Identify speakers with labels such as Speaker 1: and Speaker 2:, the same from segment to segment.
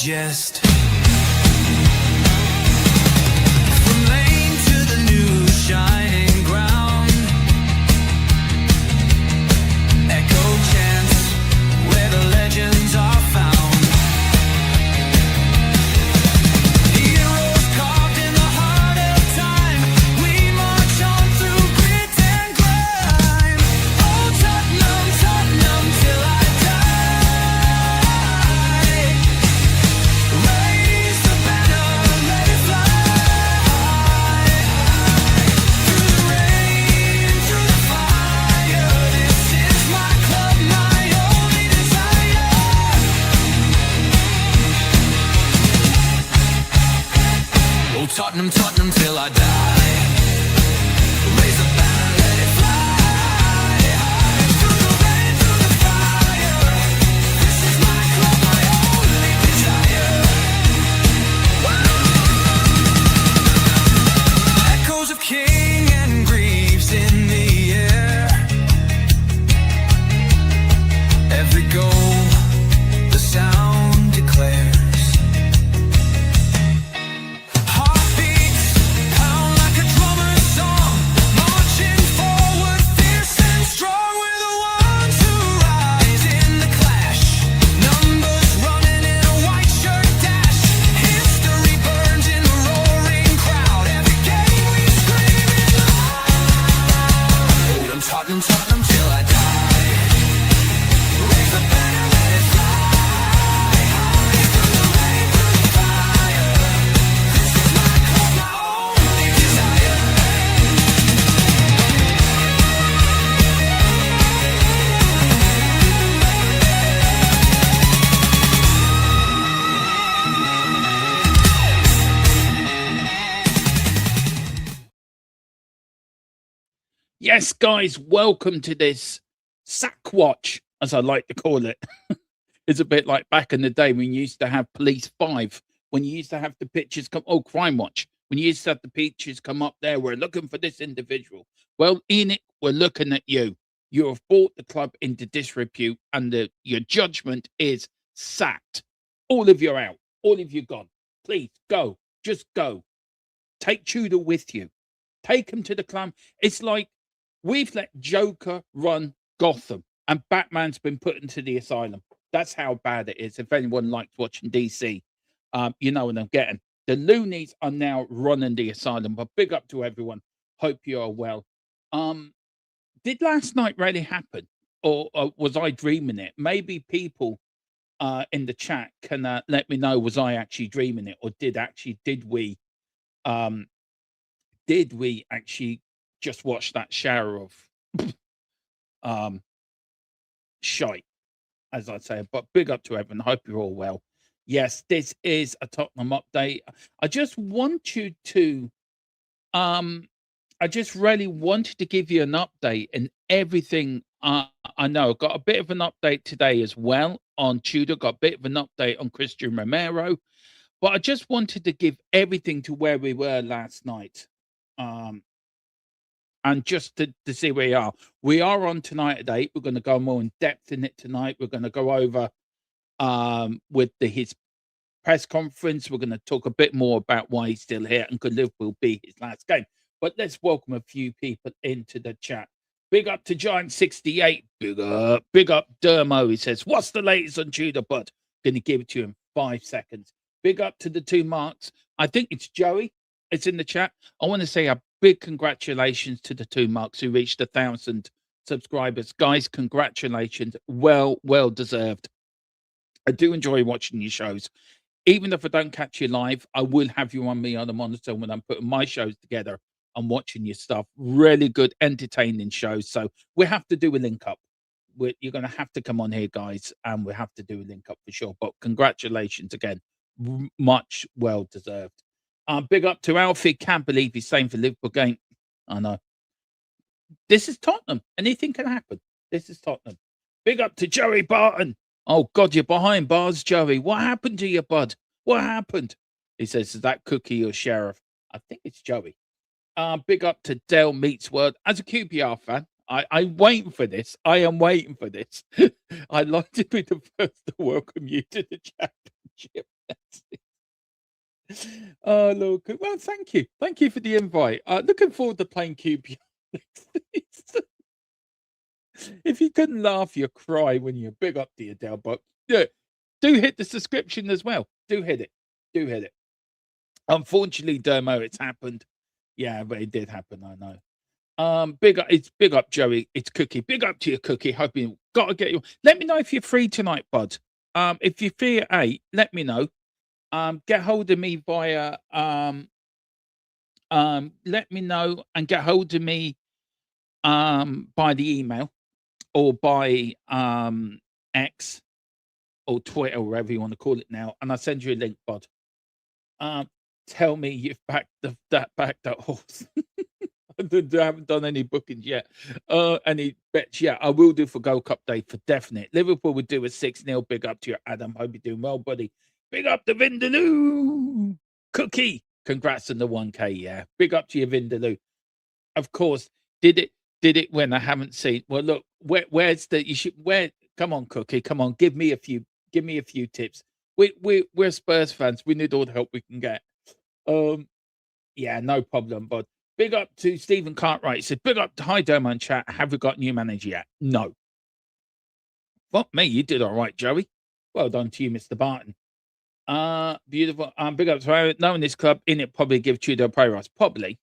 Speaker 1: digest. From lane to the new shining ground, echo chants where the legends are found. Heroes carved in the heart of time, we march on through grit and grime. Oh Tottenham, Tottenham till I die. Raise the banner, let it fly. Through the rain, through the fire, this is my club, my only desire. Oh Tottenham, Tottenham till I die. Raise the banner, let it fly. Through the rain, through the fire, this is my club, my only desire. Echoes of King and Greaves in the air. Every goal, the sound declares. Heartbeats pound like a drummer's song, marching forward, fierce and strong. We're the ones who rise in the clash. Numbers running in a white shirt dash. History burns in the roaring crowd. Every game we scream it loud. I'm Tottenham, Tottenham till I die. Raise the banner, let it fly. Through the rain, through the fire, this is my club, my only desire.
Speaker 2: Yes, guys, welcome to this sack watch, as I like to call it. It's a bit like back in the day when you used to have Police 5, when you used to have the pictures come, oh, Crime Watch, when you used to have the pictures come up there, we're looking for this individual. Well, Enoch, we're looking at you. You have brought the club into disrepute, and your judgment is sacked. All of you out. All of you gone. Please, go. Just go. Take Tudor with you. Take him to the club. It's like we've let Joker run Gotham and Batman's been put into the asylum. That's how bad it is. If anyone likes watching DC, you know what I'm getting. The loonies are now running the asylum, but big up to everyone. Hope you are well. Did last night really happen? Or was I dreaming it? Maybe people in the chat can let me know, was I actually dreaming it? Or did we actually just watch that shower of shite, as I'd say? But big up to everyone. Hope you're all well. Yes, this is a Tottenham update. I just want you to I just really wanted to give you an update and everything. I know got a bit of an update today as well on Tudor, got a bit of an update on Christian Romero, but I just wanted to give everything to where we were last night. And just to see where we are. We are on tonight at 8. We're going to go more in depth in it tonight. We're going to go over with his press conference. We're going to talk a bit more about why he's still here and could Liverpool be his last game. But let's welcome a few people into the chat. Big up to Giant68. Big up Dermo. He says, what's the latest on Tudor, bud? Going to give it to you in 5 seconds. Big up to the 2 marks. I think it's Joey. It's in the chat. I want to say a big congratulations to the 2 marks who reached 1,000 subscribers. Guys, congratulations. Well deserved. I do enjoy watching your shows. Even if I don't catch you live, I will have you on me on the monitor when I'm putting my shows together and watching your stuff. Really good, entertaining shows. So we have to do a link up. You're going to have to come on here, guys, and we have to do a link up for sure. But congratulations again. Much well deserved. Big up to Alfie. Can't believe he's saying for Liverpool game. I know. This is Tottenham. Anything can happen. This is Tottenham. Big up to Joey Barton. Oh, God, you're behind bars, Joey. What happened to you, bud? What happened? He says, is that Cookie or Sheriff? I think it's Joey. Big up to Dale Meatsword. As a QPR fan, I'm waiting for this. I am waiting for this. I'd like to be the first to welcome you to the championship. Oh, Lord. Well, thank you. Thank you for the invite. Looking forward to playing QPR. If you couldn't laugh, you cry when you big up to your Dell, but yeah, do hit the subscription as well. Do hit it. Do hit it. Unfortunately, Dermo, it's happened. Yeah, but it did happen. I know. Big up, it's big up, Joey. It's Cookie. Big up to you, Cookie. Hoping gotta get you. Let me know if you're free tonight, bud. If you're free at 8, let me know. Get hold of me via let me know and get hold of me by the email or by X or Twitter, or whatever you want to call it now, and I'll send you a link, bud. Tell me you've backed that horse. I haven't done any bookings yet, any bets yet. I will do for Gold Cup Day for definite. Liverpool would do a 6-0. Big up to you, Adam. Hope you're doing well, buddy. Big up to Vindaloo. Cookie. Congrats on the 1K, yeah. Big up to you, Vindaloo. Of course, did it when I haven't seen. Well, look, where's the you should where come on, Cookie, come on, give me a few tips. We're Spurs fans. We need all the help we can get. Yeah, no problem, bud. Big up to Stephen Cartwright. He said, big up to Hi Doman chat. Have we got new manager yet? No. Fuck me, you did all right, Joey. Well done to you, Mr. Barton. Beautiful. Big up to knowing this club in it probably give Tudor a pay rise. Probably.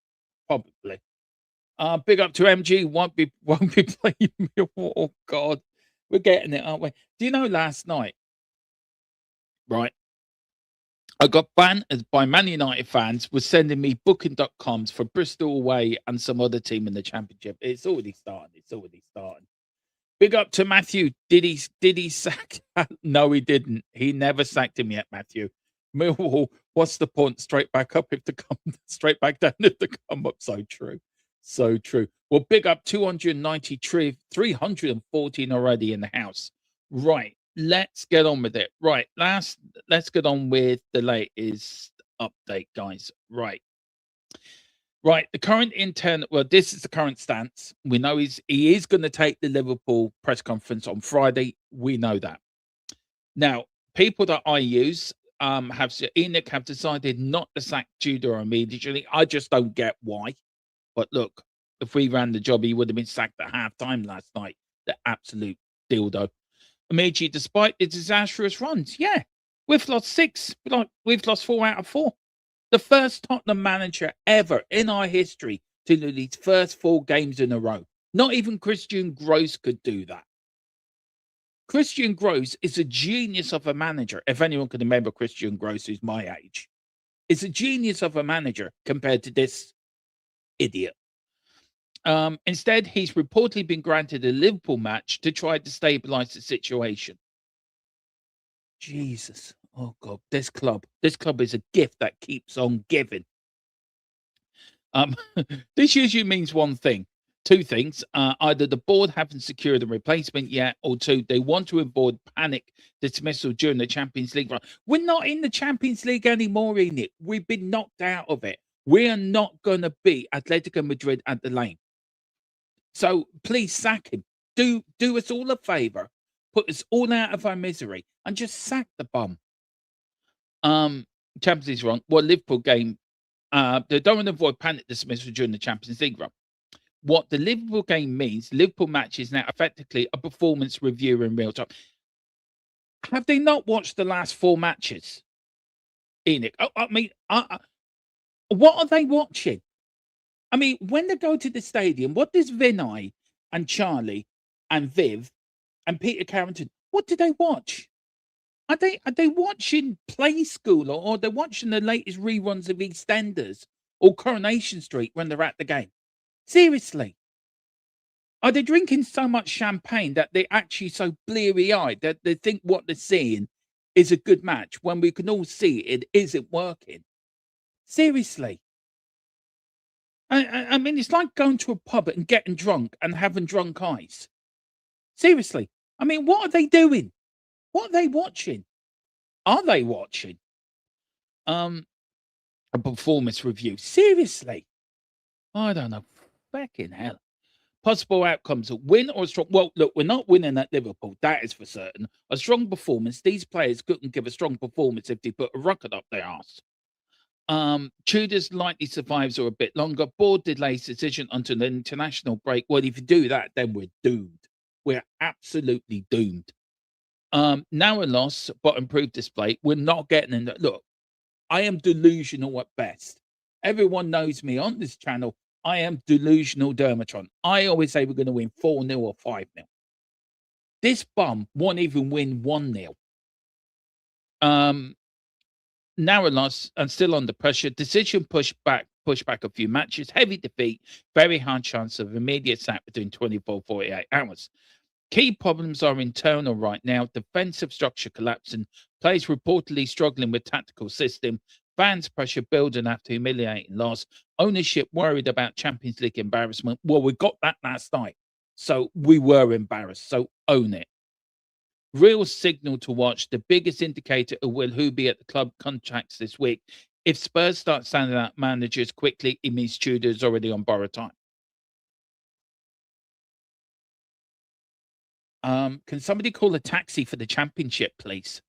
Speaker 2: Big up to MG. Won't be playing me. Oh God. We're getting it, aren't we? Do you know last night? Right. I got banned by Man United fans was sending me booking.coms for Bristol away and some other team in the championship. It's already starting. Big up to Matthew. Did he sack? No, he didn't. He never sacked him yet, Matthew. Millwall, what's the point? Straight back up if the come straight back down if the come up. So true. So true. Well, big up 293, 314 already in the house. Right. Let's get on with it. Right. Let's get on with the latest update, guys. Right. The current this is the current stance. We know he is going to take the Liverpool press conference on Friday. We know that. Now, people that I use ENIC have decided not to sack Tudor immediately. I just don't get why. But look, if we ran the job, he would have been sacked at half-time last night. The absolute dildo. Amici, despite the disastrous runs, yeah, we've lost 6, but we've lost 4 out of 4. The first Tottenham manager ever in our history to lose his first 4 games in a row. Not even Christian Gross could do that. Christian Gross is a genius of a manager. If anyone can remember Christian Gross, who's my age, is a genius of a manager compared to this idiot. Instead, he's reportedly been granted a Liverpool match to try to stabilize the situation. Jesus. Oh, God. This club is a gift that keeps on giving. This usually means one thing. 2 things. Either the board haven't secured a replacement yet, or 2, they want to avoid panic dismissal during the Champions League run. We're not in the Champions League anymore, in it. We've been knocked out of it. We are not going to beat Atletico Madrid at the Lane. So please sack him. Do us all a favor. Put us all out of our misery and just sack the bum. Champions League's wrong. Well, Liverpool game. They don't want to avoid panic dismissal during the Champions League run. What the Liverpool game means, Liverpool match is now effectively a performance review in real time. Have they not watched the last 4 matches? ENIC. What are they watching? I mean, when they go to the stadium, what does Vinay and Charlie and Viv and Peter Carrington, what do they watch? Are they watching Play School or they're watching the latest reruns of EastEnders or Coronation Street when they're at the game? Seriously. Are they drinking so much champagne that they're actually so bleary-eyed that they think what they're seeing is a good match when we can all see it isn't working? Seriously. I mean, it's like going to a pub and getting drunk and having drunk eyes. Seriously. I mean, what are they doing? What are they watching? Are they watching? A performance review. Seriously. I don't know. Fucking hell. Possible outcomes: a win or a strong. Well, look, we're not winning at Liverpool. That is for certain. A strong performance. These players couldn't give a strong performance if they put a rocket up their arse. Tudor's likely survives or a bit longer. Board delays decision until the international break. Well, if you do that, then we're doomed. We're absolutely doomed. Now a loss, but improved display. We're not getting in that. Look, I am delusional at best. Everyone knows me on this channel. I am delusional Dermatron. I always say we're going to win 4-0 or 5-0. This bum won't even win 1-0. Now a loss and still under pressure. Decision push back a few matches. Heavy defeat. Very hard chance of immediate sack within 24-48 hours. Key problems are internal right now. Defensive structure collapsing. Players reportedly struggling with tactical system. Fans pressure building after humiliating loss. Ownership worried about Champions League embarrassment. Well, we got that last night. So we were embarrassed. So own it. Real signal to watch. The biggest indicator of who be at the club contracts this week. If Spurs start standing out managers quickly, it means Tudor is already on borrowed time. Can somebody call a taxi for the championship, please?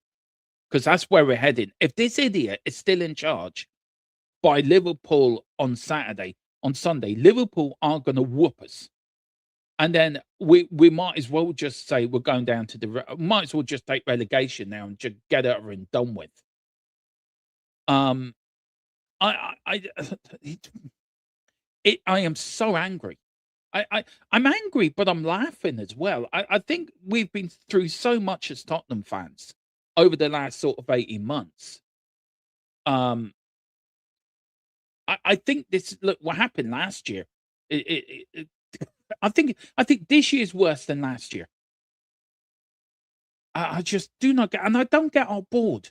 Speaker 2: Because that's where we're heading. If this idiot is still in charge by Liverpool on Sunday, Liverpool are going to whoop us. And then we might as well just say we're going down to might as well just take relegation now and just get it over and done with. I am so angry. I'm angry, but I'm laughing as well. I think we've been through so much as Tottenham fans over the last sort of 18 months. I think look what happened last year. I think this year's worse than last year. I just do not get, and I don't get on board.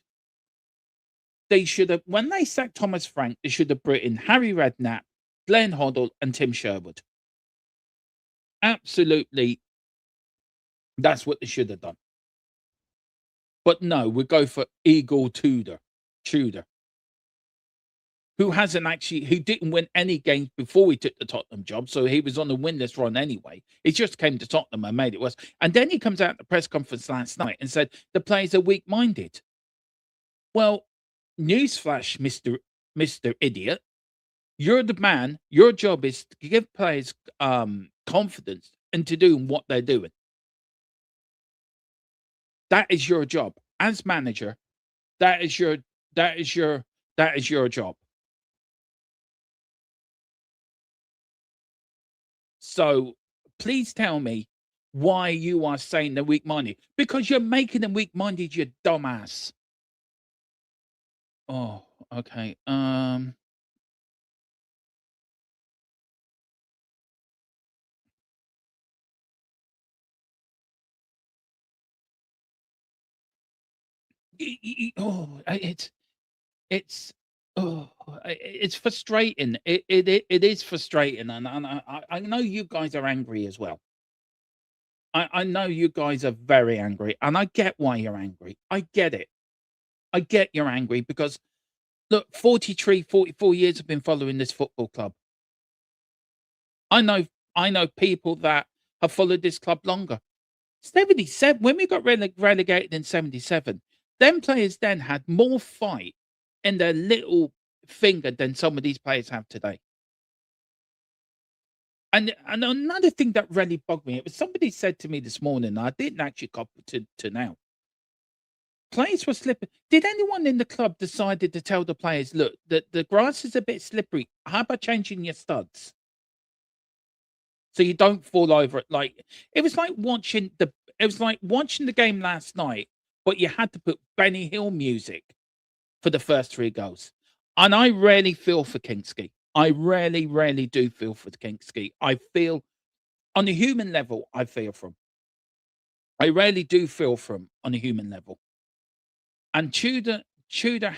Speaker 2: They should have, when they sacked Thomas Frank, they should have brought in Harry Redknapp, Glenn Hoddle, and Tim Sherwood. Absolutely, that's what they should have done. But no, we go for Eagle Tudor, who didn't win any games before he took the Tottenham job, so he was on the winless run anyway. He just came to Tottenham and made it worse. And then he comes out at the press conference last night and said the players are weak-minded. Well, newsflash, Mr. Idiot. You're the man. Your job is to give players confidence into doing what they're doing. That is your job as manager. That is your job. So please tell me why you are saying they're weak-minded. Because you're making them weak-minded, you dumbass. Oh, okay. Oh, it's frustrating. It is frustrating, and I know you guys are angry as well. I know you guys are very angry, and I get why you're angry. I get it. I get you're angry because look, 43, 44 years I've been following this football club. I know people that have followed this club longer. 77, when we got relegated in 77, them players then had more fight in their little finger than some of these players have today. And another thing that really bugged me, it was somebody said to me this morning, I didn't actually copy to now. Players were slipping. Did anyone in the club decided to tell the players, look, the grass is a bit slippery. How about changing your studs? So you don't fall over it. Like it was like watching the game last night, but you had to put Benny Hill music for the first 3 goals. And I really feel for Kingsky. I really, really do feel for Kingsky. I feel on a human level, I feel for him. I really do feel for him on a human level. And Tudor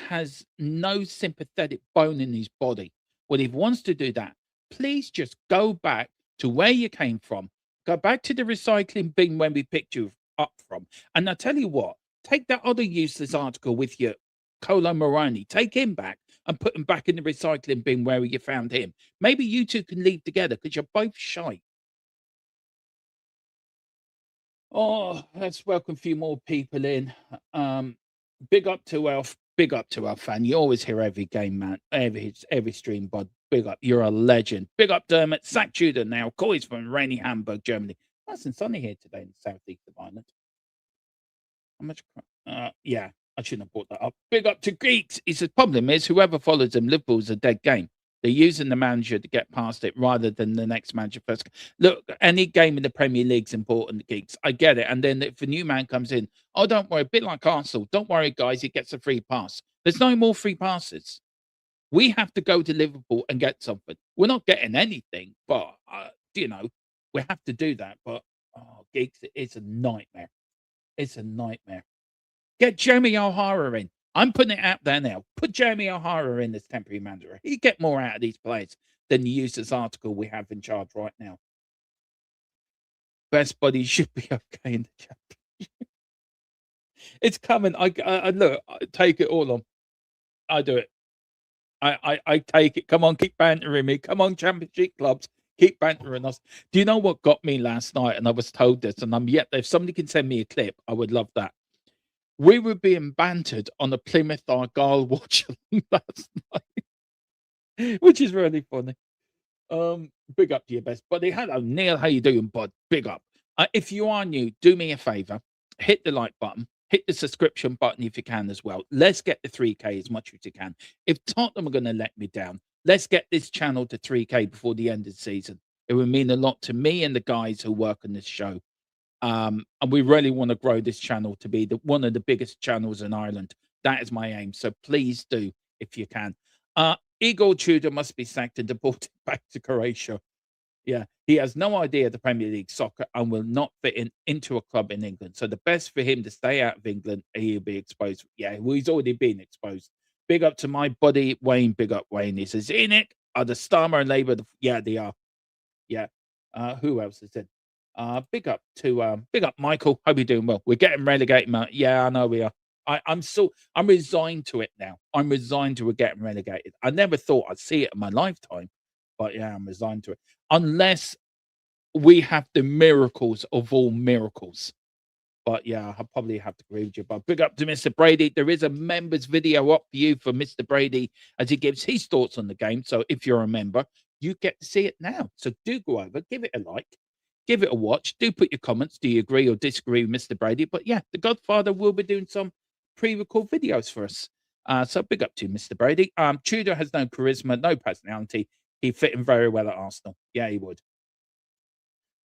Speaker 2: has no sympathetic bone in his body. Well, if he wants to do that, please just go back to where you came from. Go back to the recycling bin when we picked you up from. And I tell you what, take that other useless article with you, Colo Moroni. Take him back and put him back in the recycling bin where you found him. Maybe you two can leave together because you're both shite. Oh, let's welcome a few more people in. Um, big up to big up to our fan. You always hear every game, man. Every stream, bud. Big up. You're a legend. Big up, Dermot. Sack Tudor now. COYS from rainy Hamburg, Germany. Nice and sunny here today in the southeast of Ireland. How much? Yeah, I shouldn't have brought that up. Big up to Geeks. He says, problem is, whoever follows them, Liverpool's a dead game. They're using the manager to get past it rather than the next manager first. Look, any game in the Premier League's important, Geeks. I get it. And then if a new man comes in, oh, don't worry, a bit like Arsenal. Don't worry, guys, he gets a free pass. There's no more free passes. We have to go to Liverpool and get something. We're not getting anything, but, we have to do that. But, oh, Geeks, it's a nightmare. It's a nightmare. Get Jeremy O'Hara in. I'm putting it out there now. Put Jeremy O'Hara in as temporary manager. He'd get more out of these players than the useless article we have in charge right now. Best buddy should be okay in the chat. It's coming. I look. I take it all on. I do it. I take it. Come on, keep bantering me. Come on, championship clubs, keep bantering us. Do you know what got me last night? And I was told this, and I'm yet. If somebody can send me a clip, I would love that. We were being bantered on a Plymouth Argyle watch last night, which is really funny. Big up to your best buddy. Hello, Neil. How you doing, bud? Big up. If you are new, do me a favor. Hit the like button. Hit the subscription button if you can as well. Let's get the 3K as much as you can. If Tottenham are going to let me down, let's get this channel to 3K before the end of the season. It would mean a lot to me and the guys who work on this show. And we really want to grow this channel to be one of the biggest channels in Ireland. That is my aim. So please do if you can. Igor Tudor must be sacked and deported back to Croatia. Yeah, he has no idea of the Premier League soccer and will not fit into a club in England. So the best for him to stay out of England, he'll be exposed. Yeah, well, he's already been exposed. Big up to my buddy Wayne. Big up Wayne. He says, Enoch, are the Starmer and Labour? Yeah, they are. Yeah. Who else is in? Big up Michael. Hope you're doing well. We're getting relegated, man. Yeah, I know we are. I'm resigned to it now. I'm resigned to it getting relegated. I never thought I'd see it in my lifetime, but yeah, I'm resigned to it. Unless we have the miracles of all miracles. But yeah, I probably have to agree with you. But big up to Mr. Brady. There is a members video up for you for Mr. Brady as he gives his thoughts on the game. So if you're a member, you get to see it now. So do go over, give it a like, give it a watch. Do put your comments. Do you agree or disagree with Mr. Brady? But yeah, the Godfather will be doing some pre-record videos for us. So big up to you, Mr. Brady. Tudor has no charisma, no personality. He'd fit in very well at Arsenal. Yeah, he would.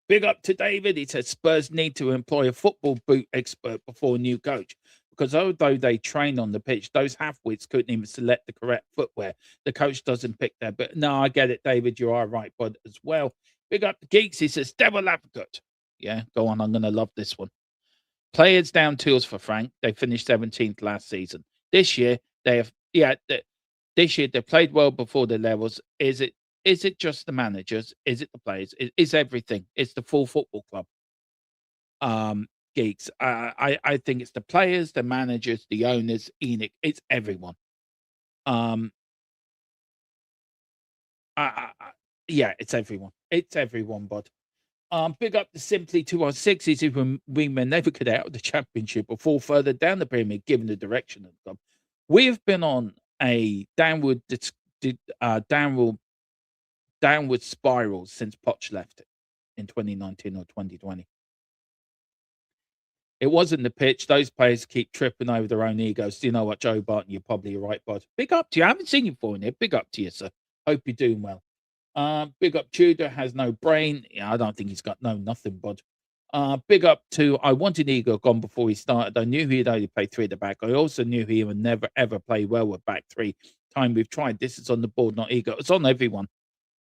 Speaker 2: Big up to David. He says Spurs need to employ a football boot expert before a new coach because although they train on the pitch, those half-wits couldn't even select the correct footwear. The coach doesn't pick that. But no, I get it, David. You are right, bud, as well. Big up to Geeks. He says devil advocate. Yeah, go on. I'm going to love this one. Players down tools for Frank. They finished 17th last season. This year, this year they played well before the levels. Is it just the managers? Is it the players? It's everything. It's the full football club. Geeks. I think it's the players, the managers, the owners, Enoch. It's everyone. Yeah, it's everyone. It's everyone, bud. Big up to Simply 216. He said we may never get out of the championship or fall further down the pyramid given the direction of the club. We've been on a downward spiral since Poch left it in 2019 or 2020. It wasn't the pitch. Those players keep tripping over their own egos. Do you know what, Joe Barton? You're probably right, bud. Big up to you. I haven't seen you before in here. Big up to you, sir. Hope you're doing well. Big up Tudor has no brain. Yeah, I don't think he's got nothing, bud. Big up to I wanted Igor gone before he started. I knew he'd only play three at the back. I also knew he would never ever play well with back three. Time we've tried. This is on the board, not Igor. It's on everyone.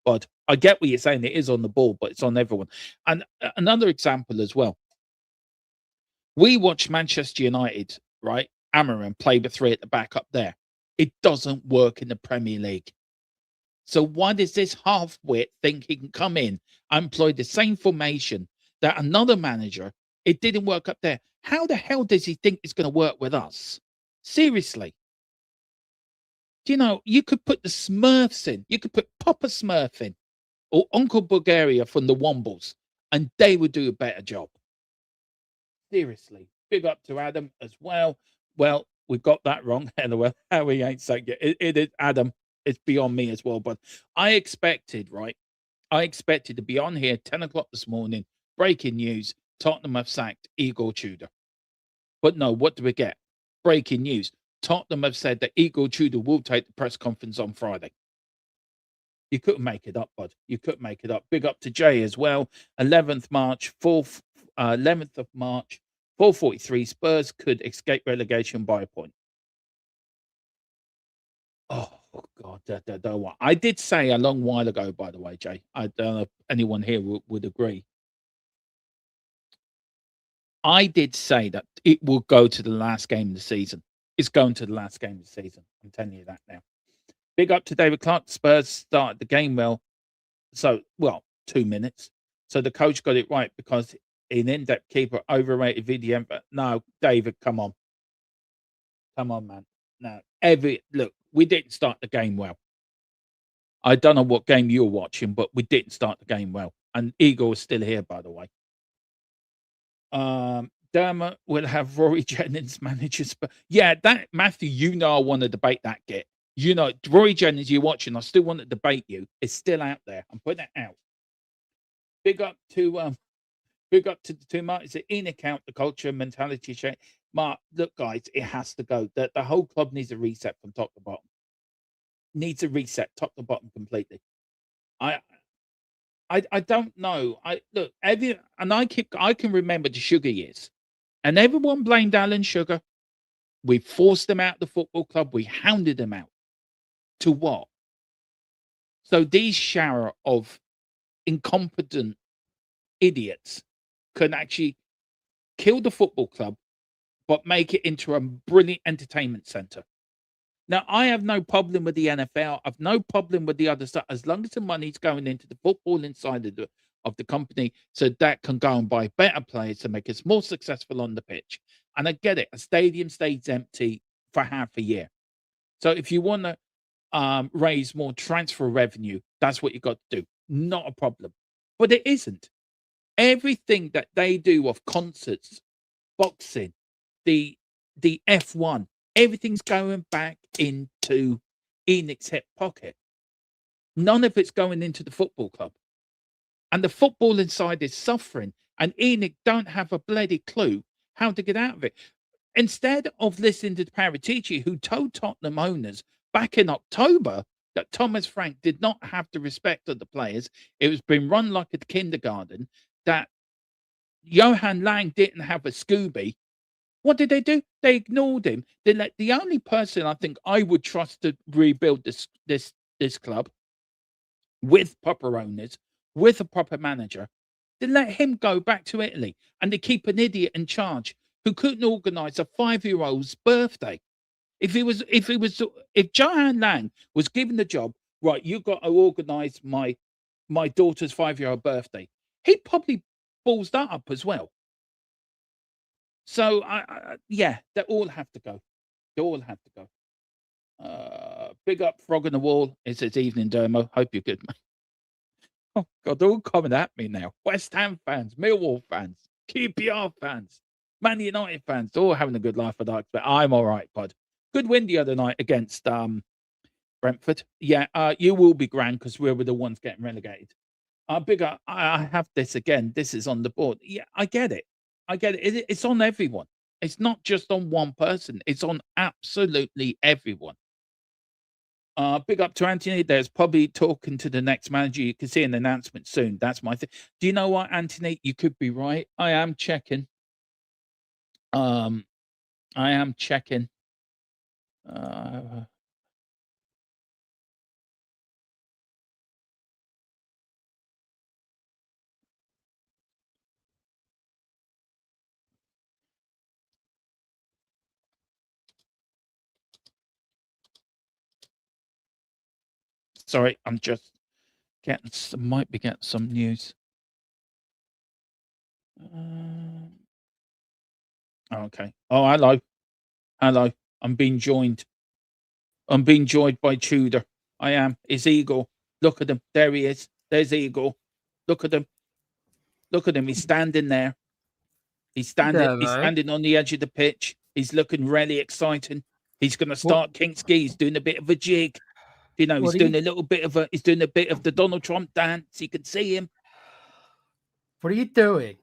Speaker 2: But I get what you're saying. It is on the ball, but it's on everyone. And another example as well. We watched Manchester United, right? Amarin play the three at the back up there. It doesn't work in the Premier League. So why does this half-wit think he can come in and employ the same formation that another manager, it didn't work up there? How the hell does he think it's going to work with us? Seriously. Do you know, you could put the Smurfs in. You could put Papa Smurf in or Uncle Bulgaria from the Wombles and they would do a better job. Seriously, big up to Adam as well. Well, we got that wrong. LOL. How we ain't saying it is Adam. It's beyond me as well. But I expected, right? I expected to be on here 10 o'clock this morning. Breaking news: Tottenham have sacked Igor Tudor. But no, what do we get? Breaking news: Tottenham have said that Igor Tudor will take the press conference on Friday. You couldn't make it up, bud. You couldn't make it up. Big up to Jay as well. 11th March, 11th of March, 4:43. Spurs could escape relegation by a point. Oh God, don't want. I did say a long while ago, by the way, Jay. I don't know if anyone here would agree. I did say that it will go to the last game of the season. It's going to the last game of the season. I'm telling you that now. Big up to David Clark. Spurs started the game well. So, 2 minutes. So the coach got it right because an in-depth keeper overrated VDM. But no, David, come on. Come on, man. No, look, we didn't start the game well. I don't know what game you're watching, but we didn't start the game well. And Igor is still here, by the way. Dermot will have Rory Jennings managers. But yeah, that Matthew, I want to debate that get. Rory Jennings, you're watching. I still want to debate you. It's still out there. I'm putting it out. Big up to the two Mark. It's an in account, the culture, mentality change. Mark, look, guys, it has to go. The whole club needs a reset from top to bottom. Needs a reset, top to bottom, completely. I don't know. I can remember the Sugar years, and everyone blamed Alan Sugar. We forced them out of the football club. We hounded them out. To what? So these shower of incompetent idiots can actually kill the football club, but make it into a brilliant entertainment center. Now, I have no problem with the NFL. I've no problem with the other stuff as long as the money's going into the football inside of the company, so that can go and buy better players to make us more successful on the pitch. And I get it. A stadium stays empty for half a year. So if you want to raise more transfer revenue, that's what you got to do. Not a problem. But it isn't. Everything that they do of concerts, boxing, the F1, everything's going back into Enix's hip pocket. None of it's going into the football club. And the football inside is suffering. And Enix don't have a bloody clue how to get out of it. Instead of listening to Paratici, who told Tottenham owners back in October that Thomas Frank did not have the respect of the players, it was been run like a kindergarten, that Johan Lang didn't have a Scooby. What did they do? They ignored him. They let the only person I think I would trust to rebuild this club with proper owners, with a proper manager, they let him go back to Italy, and they keep an idiot in charge who couldn't organise a 5-year-old's birthday. If Johan Lang was given the job, right, you've got to organise my daughter's 5-year-old birthday, he'd probably balls that up as well. So yeah, they all have to go. They all have to go. Big up Frog on the Wall. It says evening, Dermo. Hope you're good, mate. Oh God, they're all coming at me now. West Ham fans, Millwall fans, QPR fans, Man United fans, they're all having a good life at Dark, but I'm all right, bud. Good win the other night against Brentford. Yeah, you will be grand because we're the ones getting relegated. Big up. I have this again. This is on the board. Yeah, I get it. It's on everyone. It's not just on one person. It's on absolutely everyone. Big up to Anthony. There's probably talking to the next manager. You can see an announcement soon. That's my thing. Do you know what, Anthony? You could be right. I am checking. I am checking. Sorry, I'm just might be getting some news. Okay. Oh, hello. Hello. I'm being joined by Tudor. I am. It's Igor. Look at him. There he is. There's Igor. Look at him. Look at him. He's standing there. He's
Speaker 3: Yeah,
Speaker 2: standing on the edge of the pitch. He's looking really exciting. He's going to start Kingski. He's doing a bit of a jig. You know, he's doing a bit of the Donald Trump dance. You can see him.
Speaker 3: What are you doing?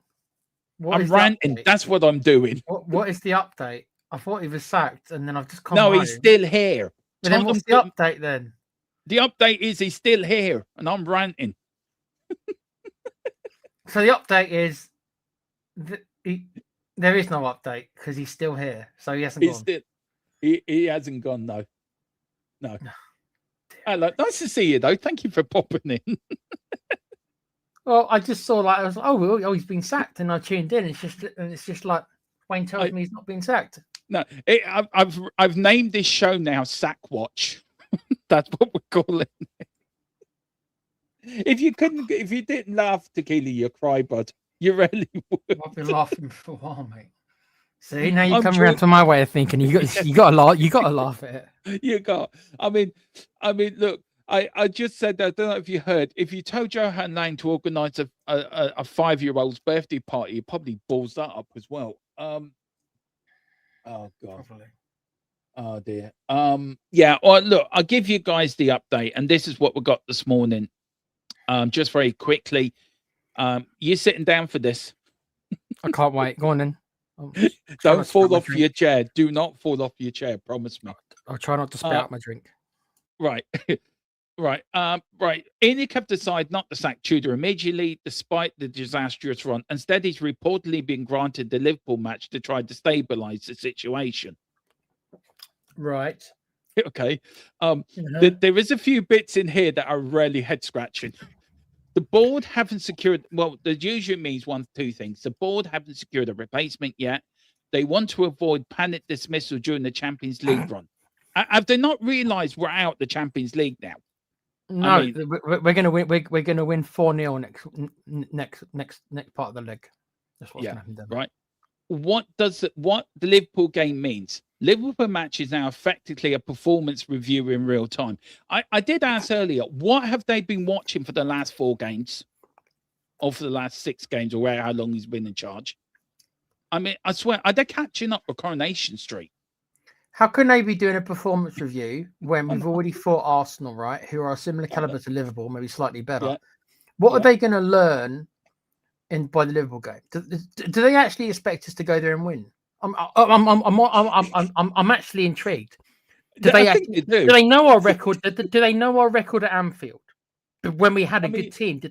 Speaker 2: I'm ranting. That's what I'm doing.
Speaker 3: What is the update? I thought he was sacked, and then I've just come
Speaker 2: No,
Speaker 3: home.
Speaker 2: he's still here.
Speaker 3: But then what's the update then?
Speaker 2: The update is he's still here, and I'm ranting.
Speaker 3: So the update is there is no update because he's still here. So he hasn't gone.
Speaker 2: He hasn't gone, no. Hello. Nice to see you, though. Thank you for popping in.
Speaker 3: Well, I just saw I was like, he's been sacked, and I tuned in. It's just like Wayne tells me he's not been sacked.
Speaker 2: No, I've named this show now Sack Watch. That's what we're calling it. If you didn't laugh, Tequila, you cry, bud. You really would.
Speaker 3: I've been laughing for a while, mate. See, now you come around to my way of thinking. You got to laugh. You got to laugh at it.
Speaker 2: You got. I mean, look. I just said that. I don't know if you heard. If you told Johan Lane to organise a 5-year-old's birthday party, he probably balls that up as well. Oh God.
Speaker 3: Probably.
Speaker 2: Oh dear. Yeah. Look, I'll give you guys the update, and this is what we got this morning. Just very quickly. You're sitting down for this.
Speaker 3: I can't wait. Go on then.
Speaker 2: Don't fall off your chair. Do not fall off your chair. Promise me.
Speaker 3: I'll try not to spit out my drink.
Speaker 2: Right. Right. ENIC have decided not to sack Tudor immediately, despite the disastrous run. Instead, he's reportedly been granted the Liverpool match to try to stabilise the situation.
Speaker 3: Right.
Speaker 2: Okay. There is a few bits in here that are really head scratching. The board haven't secured. Well, the usually means one of two things. The board haven't secured a replacement yet. They want to avoid panic dismissal during the Champions League run. Have they not realised we're out the Champions League now?
Speaker 3: No, I mean, we're going to win. We're going to win 4-0 next part of the leg. That's what's going to happen then.
Speaker 2: Right. What the Liverpool game means? Liverpool match is now effectively a performance review in real time. I did ask earlier, what have they been watching for the last 4 games, or for the last 6 games, or how long he's been in charge? I mean, I swear, are they catching up with Coronation Street?
Speaker 3: How can they be doing a performance review when we've already fought Arsenal, right, who are a similar caliber to Liverpool, maybe slightly better? Yeah. What are they going to learn by the Liverpool game? Do they actually expect us to go there and win? I'm actually intrigued. Do they know our record? Do they know our record at Anfield? When we had a good team,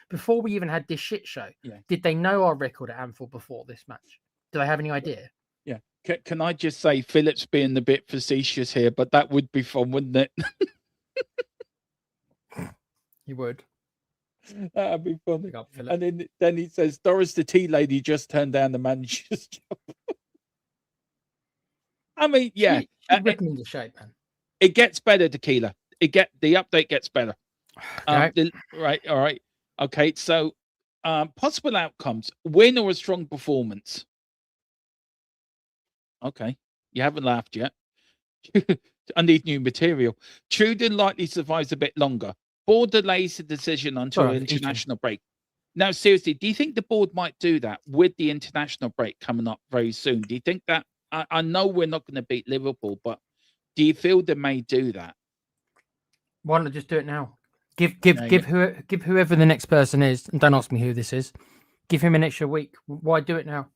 Speaker 3: before we even had this shit show, did they know our record at Anfield before this match? Do they have any idea?
Speaker 2: Yeah. Can I just say, Philip's being a bit facetious here, but that would be fun, wouldn't it?
Speaker 3: You would.
Speaker 2: That'd be funny. And then he says, Doris the tea lady just turned down the manager's job. I mean, yeah.
Speaker 3: Ripping into shape, man.
Speaker 2: It gets better, Tequila. The update gets better.
Speaker 3: Okay.
Speaker 2: Right. All right. Okay. So, possible outcomes: win or a strong performance. Okay. You haven't laughed yet. I need new material. Tudor likely survives a bit longer. Board delays the decision until international break. Now, seriously, do you think the board might do that with the international break coming up very soon? Do you think that? I know we're not going to beat Liverpool, but do you feel they may do that?
Speaker 3: Why not just do it now? Give whoever the next person is, and don't ask me who this is. Give him an extra week. Why do it now?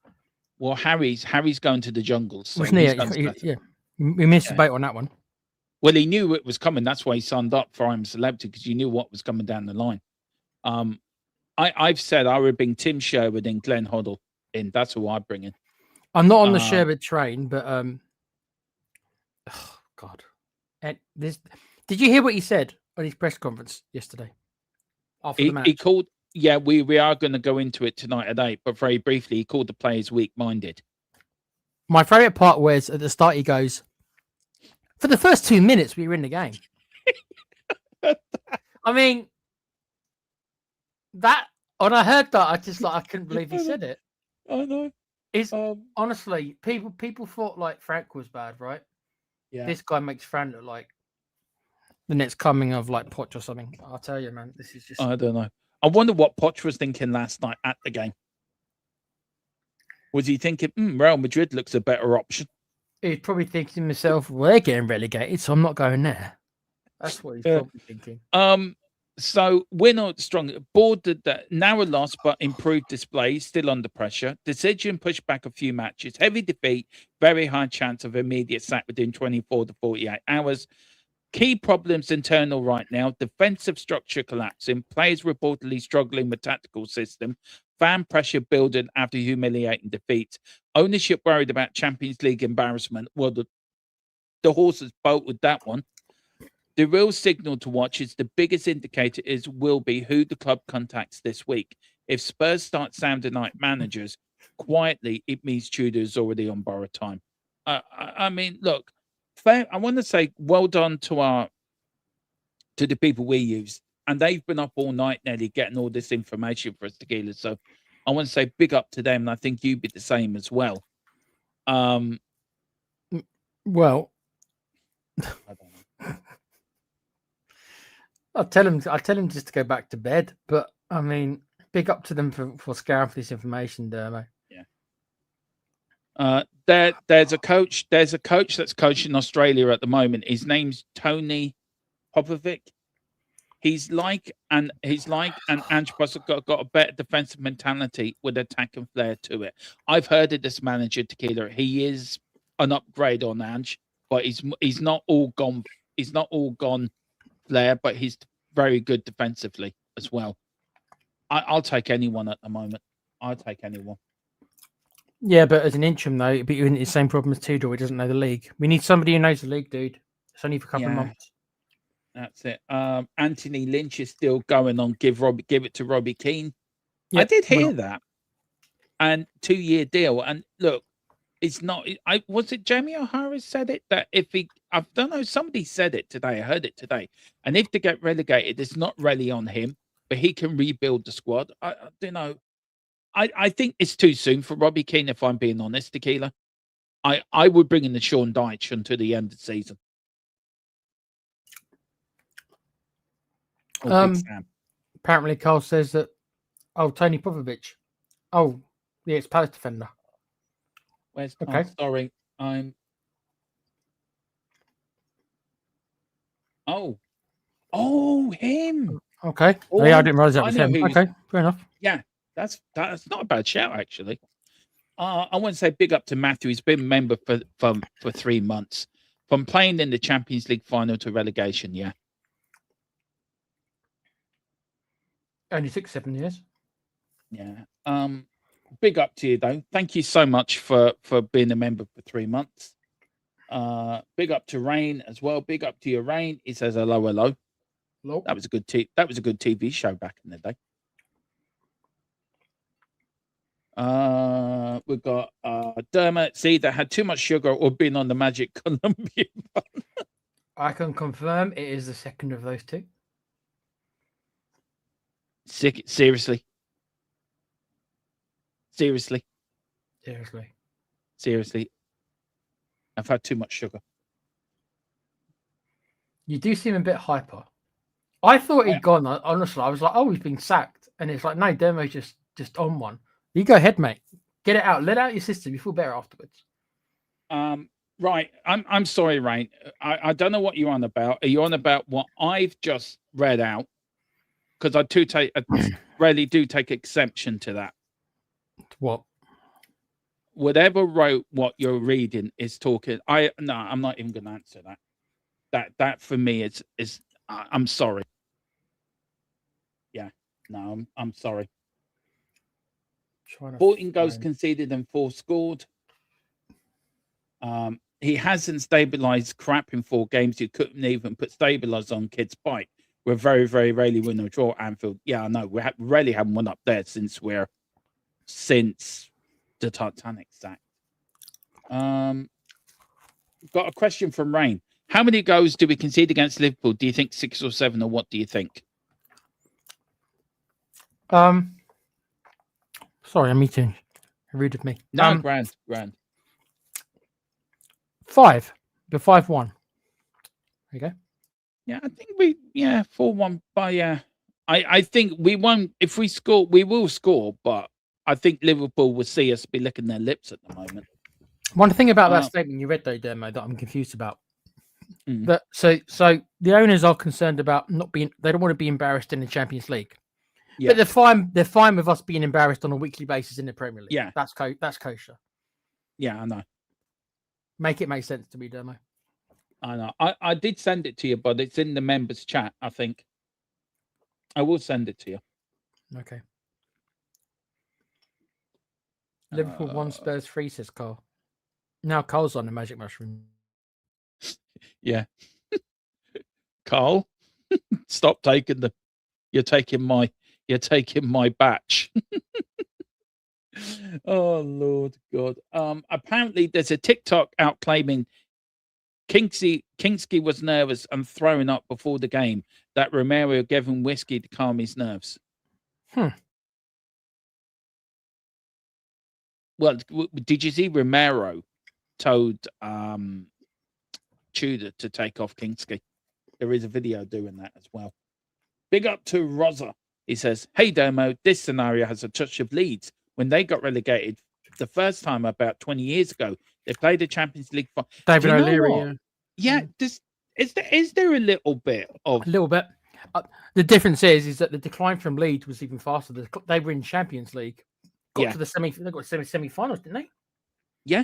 Speaker 2: Well, Harry's going to the jungles. So
Speaker 3: yeah, we missed the boat on that one.
Speaker 2: Well, he knew it was coming. That's why he signed up for I'm a Celebrity, because you knew what was coming down the line. I've said I would bring Tim Sherwood and Glenn Hoddle in. That's who I bring in.
Speaker 3: I'm not on the Sherwood train, but oh God, and this. Did you hear what he said on his press conference yesterday after the match? He
Speaker 2: called. Yeah, we are going to go into it tonight at 8, but very briefly, he called the players weak-minded.
Speaker 3: My favourite part was at the start. He goes, "For the first 2 minutes, we were in the game." I mean, that when I heard that, I couldn't believe he said it.
Speaker 2: I know.
Speaker 3: It's honestly, people thought like Frank was bad, right?
Speaker 2: Yeah.
Speaker 3: This guy makes Frank look like the next coming of like Poch or something. I'll tell you, man, this is just.
Speaker 2: I don't know. I wonder what Poch was thinking last night at the game. Was he thinking, Real Madrid looks a better option?
Speaker 3: He's probably thinking to himself, well, they're getting relegated, so I'm not going there. That's what he's probably thinking.
Speaker 2: So we're not strong. Board that narrow loss, but improved display, still under pressure. Decision pushed back a few matches. Heavy defeat, very high chance of immediate sack within 24 to 48 hours. Key problems internal right now. Defensive structure collapsing. Players reportedly struggling with tactical system. Fan pressure building after humiliating defeats. Ownership worried about Champions League embarrassment. Well, the horses bolt with that one. The real signal to watch is the biggest indicator will be who the club contacts this week. If Spurs start sounding like managers quietly, it means Tudor is already on borrowed time. I mean, look, fair. I want to say well done to the people we use, and they've been up all night nearly getting all this information for us, Tequila. So I want to say big up to them, and I think you'd be the same as well.
Speaker 3: Well,
Speaker 2: I don't know.
Speaker 3: I'll tell him just to go back to bed. But I mean, big up to them for scouring for this information, Dermo.
Speaker 2: Yeah. There's a coach that's coaching Australia at the moment. His name's Tony Popovic. He's like an Ange Postecoglou, got a better defensive mentality with attack and flair to it. I've heard of this manager, Tequila. He is an upgrade on Ange, but he's not all gone. He's not all gone flair, but he's very good defensively as well. I'll take anyone at the moment. I'll take anyone.
Speaker 3: Yeah, but as an interim though, but you're in the same problem as Tudor. He doesn't know the league. We need somebody who knows the league, dude. It's only for a couple of months.
Speaker 2: That's it. Anthony Lynch is still going on. Give it to Robbie Keane. Yep. I did hear that. And 2-year deal. And look, it's not. Was it Jamie O'Hara said it that if he? I don't know. Somebody said it today. I heard it today. And if they get relegated, it's not really on him, but he can rebuild the squad. I don't know. I think it's too soon for Robbie Keane. If I'm being honest, Tequila, I would bring in the Sean Dyche until the end of the season.
Speaker 3: Apparently, Carl says that. Oh, Tony Popovic. Oh, yeah, it's Palace defender.
Speaker 2: Where's? Okay. Oh, sorry, I'm. Oh, him.
Speaker 3: Okay. Oh, yeah, I didn't realize that was him. Okay, fair enough.
Speaker 2: Yeah, that's not a bad shout actually. I want to say big up to Matthew. He's been a member for 3 months, from playing in the Champions League final to relegation. Yeah.
Speaker 3: Only 6-7 years.
Speaker 2: Yeah. Big up to you though. Thank you so much for being a member for 3 months. Big up to Rain as well. Big up to your Rain. He says hello.
Speaker 3: Hello.
Speaker 2: That was a good TV show back in the day. We've got Dermot C that had too much sugar or been on the Magic Colombian one.
Speaker 3: I can confirm it is the second of those two.
Speaker 2: Seriously. I've had too much sugar.
Speaker 3: You do seem a bit hyper. I thought he'd gone. Honestly, I was like, "Oh, he's been sacked," and it's like, "No, Dermo's just on one." You go ahead, mate. Get it out. Let out your system. You feel better afterwards.
Speaker 2: Right. I'm sorry, Rain. I don't know what you're on about. Are you on about what I've just read out? Because I really do take exception to that.
Speaker 3: What?
Speaker 2: Whatever wrote what you're reading is talking. I'm not even going to answer that. That for me is I'm sorry. Yeah. No, I'm sorry. 14 goals conceded and 4 scored. He hasn't stabilized crap in 4 games. You couldn't even put stabilize on Kid's bike. We're very, very rarely win or draw at Anfield. Yeah, I know. We rarely haven't won up there since the Titanic sack. Got a question from Rain. How many goals do we concede against Liverpool? Do you think 6 or 7, or what do you think?
Speaker 3: Sorry, I'm eating. Rude of me.
Speaker 2: No, grand.
Speaker 3: 5. The 5-1. There you go.
Speaker 2: Yeah, I think 4-1. But yeah, I think we won't. If we score, we will score. But I think Liverpool will see us be licking their lips at the moment.
Speaker 3: One thing about that statement you read, though, Demo, that I'm confused about.
Speaker 2: Mm.
Speaker 3: That so the owners are concerned about not being. They don't want to be embarrassed in the Champions League. Yeah. But they're fine. They're fine with us being embarrassed on a weekly basis in the Premier League.
Speaker 2: Yeah,
Speaker 3: that's kosher.
Speaker 2: Yeah, I know.
Speaker 3: Make it make sense to me, Demo.
Speaker 2: I know. I did send it to you, but it's in the members chat. I think I will send it to you.
Speaker 3: Okay. Liverpool 1, Spurs 3, says Carl. Now Carl's on the magic mushroom.
Speaker 2: Yeah. Carl, stop taking the. You're taking my batch. Oh Lord God. Apparently there's a TikTok out claiming Kingsky was nervous and throwing up before the game, that Romero gave him whiskey to calm his nerves. Well, did you see Romero told Tudor to take off Kingsky? There is a video doing that as well. Big up to Rosa. He says, "Hey Domo, this scenario has a touch of Leeds. When they got relegated the first time about 20 years ago, they played the Champions League final."
Speaker 3: David O'Leary.
Speaker 2: Yeah, is there a little bit of...
Speaker 3: A little bit. The difference is that the decline from Leeds was even faster. They were in Champions League. Got to the semi-finals, didn't they?
Speaker 2: Yeah.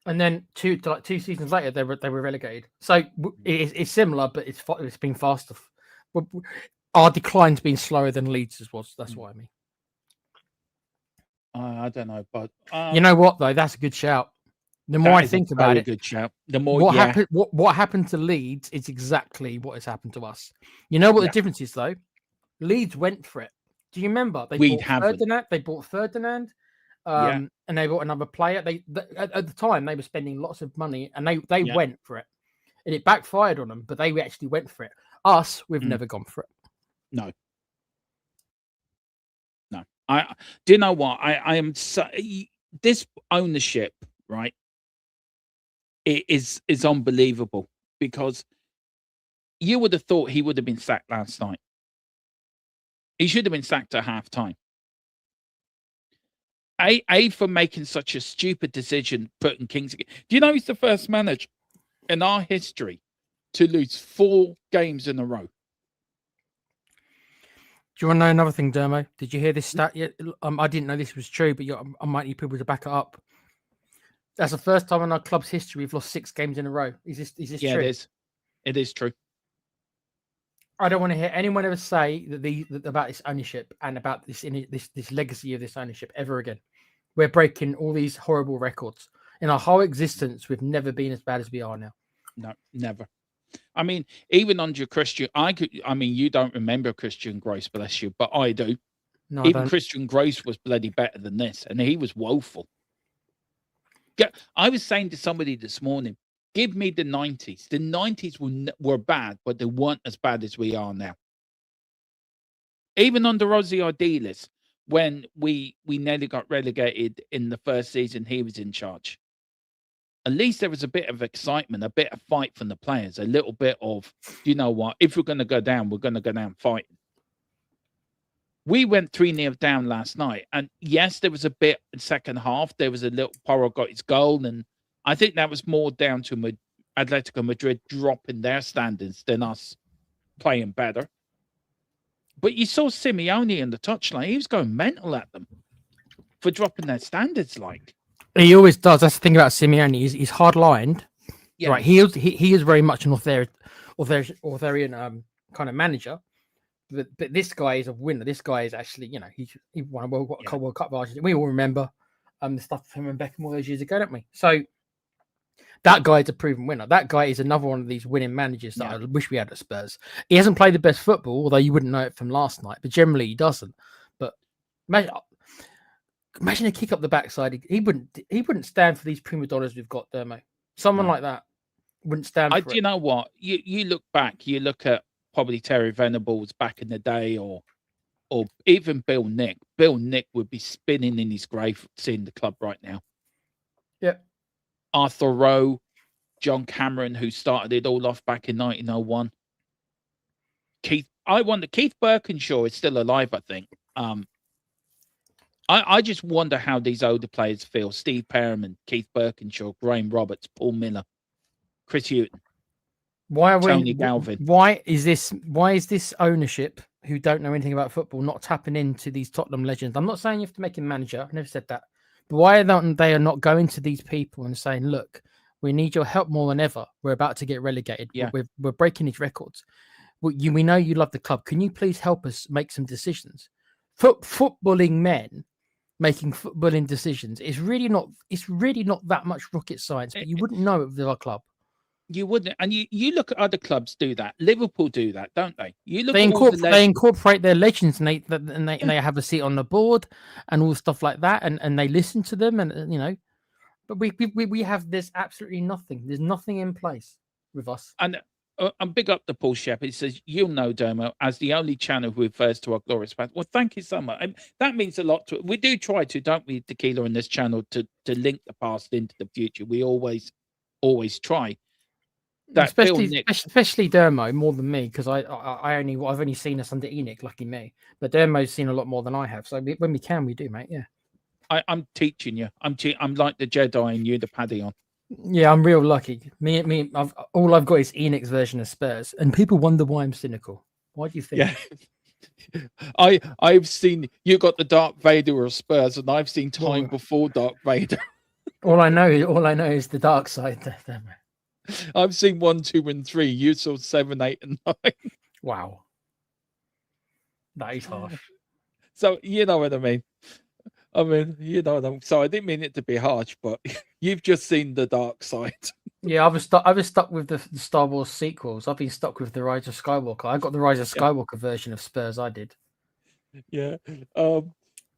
Speaker 3: And then two seasons later, they were relegated. So it's similar, but it's been faster. Our decline's been slower than Leeds' was. That's what I mean.
Speaker 2: I don't know, but
Speaker 3: you know what though? That's a good shout. The more I think about it,
Speaker 2: good shout. The more
Speaker 3: what happened to Leeds is exactly what has happened to us. You know what the difference is though? Leeds went for it. Do you remember? They bought Ferdinand. And they bought another player. At the time they were spending lots of money, and they went for it, and it backfired on them. But they actually went for it. Us, we've never gone for it.
Speaker 2: No. I do you know what I am. This ownership, right? It is unbelievable, because you would have thought he would have been sacked last night. He should have been sacked at halftime. For making such a stupid decision, putting Kings. Do you know he's the first manager in our history to lose 4 games in a row?
Speaker 3: Do you want to know another thing, Dermo? Did you hear this stat yet? I didn't know this was true, but I might need people to back it up. That's the first time in our club's history we've lost 6 games in a row. Is this true?
Speaker 2: Yeah, it is. It is true.
Speaker 3: I don't want to hear anyone ever say that about this ownership and about this legacy of this ownership ever again. We're breaking all these horrible records. In our whole existence, we've never been as bad as we are now.
Speaker 2: No, never. I mean, even under Christian, you don't remember Christian Gross, bless you, but I do.
Speaker 3: No,
Speaker 2: even Christian Gross was bloody better than this, and he was woeful. Yeah, I was saying to somebody this morning, give me the 90s. The 90s were bad, but they weren't as bad as we are now. Even under Ozzy Ardiles, when we nearly got relegated in the first season he was in charge, at least there was a bit of excitement, a bit of fight from the players, a little bit of, you know what, if we're going to go down, we're going to go down fighting. We went 3-0 down last night, and yes, there was a bit in second half. There was a little Porro got his goal, and I think that was more down to Atletico Madrid dropping their standards than us playing better. But you saw Simeone in the touchline; he was going mental at them for dropping their standards. Like
Speaker 3: he always does. That's the thing about Simeone; he's hard-lined. Yeah. Right? He is very much an authoritarian kind of manager. But this guy is a winner. This guy is actually, he won a World Cup last year. We all remember the stuff from him and Beckham all those years ago, don't we? So that guy is a proven winner. That guy is another one of these winning managers that I wish we had at Spurs. He hasn't played the best football, although you wouldn't know it from last night. But generally, he doesn't. But imagine a kick up the backside. He wouldn't stand for these prima donnas we've got, Dermo. Someone like that wouldn't stand for it.
Speaker 2: Do you know what? You look back, you look at probably Terry Venables back in the day, or even Bill Nick. Bill Nick would be spinning in his grave seeing the club right now.
Speaker 3: Yeah.
Speaker 2: Arthur Rowe, John Cameron, who started it all off back in 1901. Keith Birkinshaw is still alive, I think. I just wonder how these older players feel. Steve Perriman, Keith Birkinshaw, Graham Roberts, Paul Miller, Chris Hughton. Tony Galvin.
Speaker 3: Why is this ownership who don't know anything about football not tapping into these Tottenham legends? I'm not saying you have to make him manager. I never said that. But why are they not going to these people and saying, look, we need your help more than ever. We're about to get relegated.
Speaker 2: Yeah.
Speaker 3: We're breaking these records. We know you love the club. Can you please help us make some decisions? Footballing men making footballing decisions is really not. It's really not that much rocket science. But you wouldn't know it with our club.
Speaker 2: You wouldn't, and you look at other clubs do that. Liverpool do that, don't they? You look.
Speaker 3: They incorporate their legends, and they have a seat on the board and all stuff like that, and they listen to them, and you know. But we have there's absolutely nothing. There's nothing in place with us.
Speaker 2: And big up to Paul Shepherd. He says, "You'll know Dermo as the only channel who refers to our glorious past." Well, thank you so much. And that means a lot to it. We do try to, don't we, Tequila, in this channel to link the past into the future. We always try.
Speaker 3: Especially Dermo more than me, because I've only seen us under Enoch, lucky me. But Dermo's seen a lot more than I have. So when we can, we do, mate. Yeah.
Speaker 2: I'm teaching you. I'm like the Jedi and you the Padawan.
Speaker 3: Yeah, I'm real lucky. All I've got is Enoch's version of Spurs, and people wonder why I'm cynical. Why do you think?
Speaker 2: Yeah, I've seen you got the Darth Vader of Spurs, and I've seen time before Darth Vader.
Speaker 3: all I know is the dark side.
Speaker 2: I've seen 1, 2, and 3. You saw 7, 8, and 9.
Speaker 3: Wow, that is harsh.
Speaker 2: So you know what I mean. You know what I mean. So I didn't mean it to be harsh, but you've just seen the dark side.
Speaker 3: Yeah, I was stuck with the Star Wars sequels. I've been stuck with the Rise of Skywalker. I got the Rise of Skywalker version of Spurs. I did.
Speaker 2: Yeah.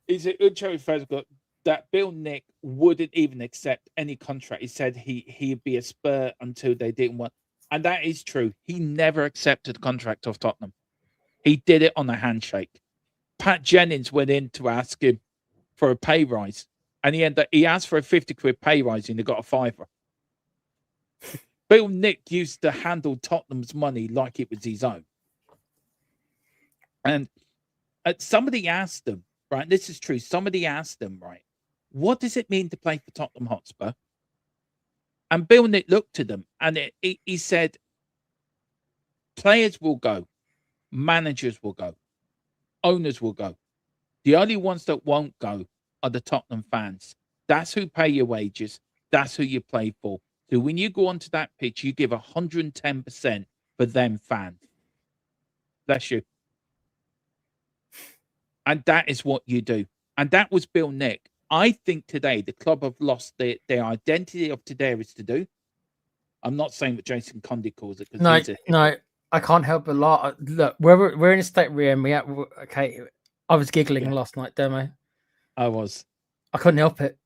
Speaker 2: Is it Ucho got that Bill Nick wouldn't even accept any contract? He said he'd be a Spur until they didn't want, and that is true. He never accepted a contract of Tottenham. He did it on a handshake. Pat Jennings went in to ask him for a pay rise, and he asked for a 50 quid pay rise, and he got a £5. Bill Nick used to handle Tottenham's money like it was his own. And somebody asked him, right, this is true, somebody asked him, right, what does it mean to play for Tottenham Hotspur? And Bill Nick looked at them, and he said, players will go, managers will go, owners will go. The only ones that won't go are the Tottenham fans. That's who pay your wages. That's who you play for. So when you go onto that pitch, you give 110% for them fans. Bless you. And that is what you do. And that was Bill Nick. I think today the club have lost their identity of today is to do. I'm not saying what Jason Conde calls it.
Speaker 3: No, I can't help but laugh. Look, we're in a state we're in. Okay. I was giggling last night, Demo.
Speaker 2: I was.
Speaker 3: I couldn't help it.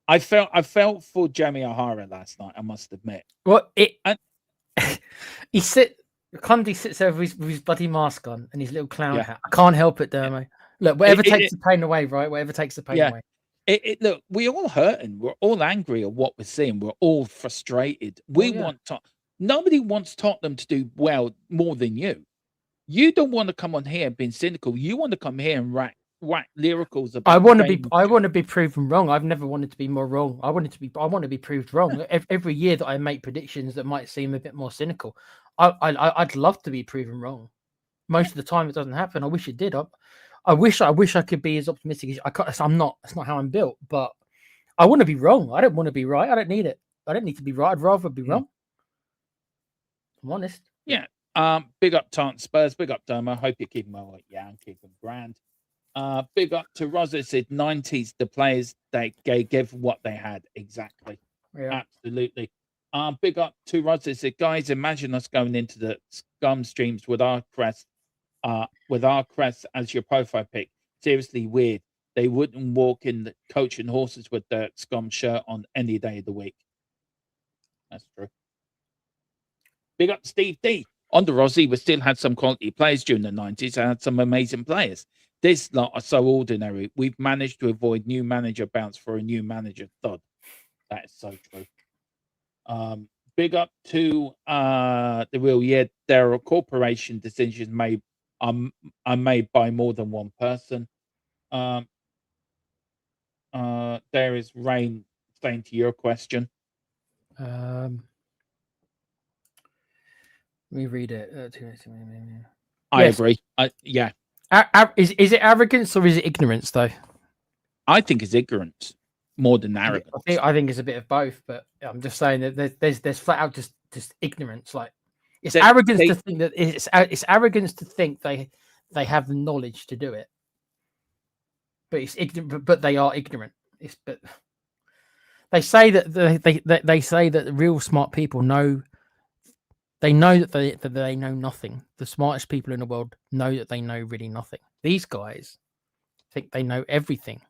Speaker 2: I felt for Jamie O'Hara last night, I must admit.
Speaker 3: Well, Conde sits there with his bloody mask on and his little clown hat. I can't help it, Demo. Look, whatever takes the pain away, right? Whatever takes the pain away.
Speaker 2: Look, we're all hurting. We're all angry at what we're seeing. We're all frustrated. Nobody wants Tottenham to do well more than you. You don't want to come on here and being cynical. You want to come here and whack lyricals about.
Speaker 3: I want to be proven wrong. I've never wanted to be more wrong. I want to be proved wrong. Every year that I make predictions that might seem a bit more cynical, I'd love to be proven wrong. Most of the time, it doesn't happen. I wish it did. I wish I could be as optimistic as I can't. I'm not. That's not how I'm built. But I want to be wrong. I don't want to be right. I don't need it. I don't need to be right. I'd rather be wrong. I'm honest.
Speaker 2: Yeah. Big up Tottenham Spurs. Big up Dermo. Hope you're keeping well. Yeah, I'm keeping grand. Big up to Rosa. Said 90s. The players they gave what they had exactly.
Speaker 3: Yeah.
Speaker 2: Absolutely. Big up to Rosa. Said guys, imagine us going into the scum streams with our crest as your profile pic. Seriously weird. They wouldn't walk in the coaching horses with the scum shirt on any day of the week. That's true. Big up Steve D. Under Rossi, we still had some quality players during the 90s and had some amazing players. This lot are so ordinary. We've managed to avoid new manager bounce for a new manager thud. That is so true. Big up to the real, there are corporation decisions made are made by more than one person. There is Rain saying to your question.
Speaker 3: Let me read it.
Speaker 2: I agree. Yeah.
Speaker 3: Is it arrogance or is it ignorance, though?
Speaker 2: I think it's ignorance more than arrogance.
Speaker 3: I think it's a bit of both, but I'm just saying that there's flat out just ignorance. Like it's arrogance to think that it's arrogance to think they have the knowledge to do it, but it's ignorant. But they are ignorant. But they say that they say that the real smart people know. They know that they know nothing. The smartest people in the world know that they know really nothing. These guys think they know everything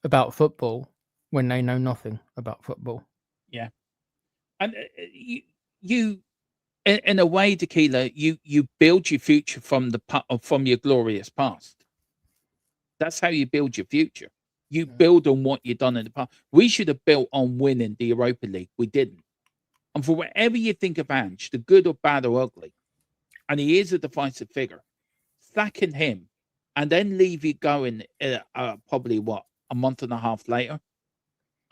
Speaker 3: about football when they know nothing about football.
Speaker 2: Yeah. And you in a way, Tequila, you build your future from your glorious past. That's how you build your future. You build on what you've done in the past. We should have built on winning the Europa League. We didn't. And for whatever you think of Ange, the good or bad or ugly, and he is a divisive figure, sacking him and then leave you going probably a month and a half later,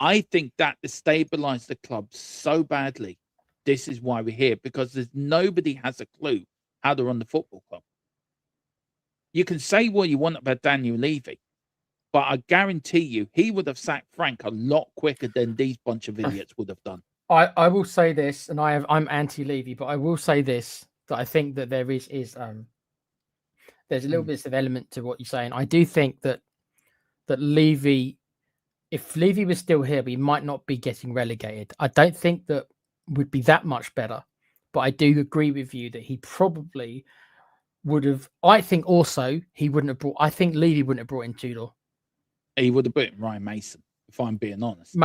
Speaker 2: I think that destabilized the club so badly. This is why we're here, because nobody has a clue how to run the football club. You can say what you want about Daniel Levy, but I guarantee you he would have sacked Frank a lot quicker than these bunch of idiots would have done.
Speaker 3: I will say this, and I'm anti-Levy, but I will say this, that I think that there is there's a little bit of element to what you're saying. I do think that Levy, if Levy was still here, we might not be getting relegated. I don't think that would be that much better, but I do agree with you that he probably would have. I think also he wouldn't have brought. I think Levy wouldn't have brought in Tudor.
Speaker 2: He would have put in Ryan Mason, if I'm being honest.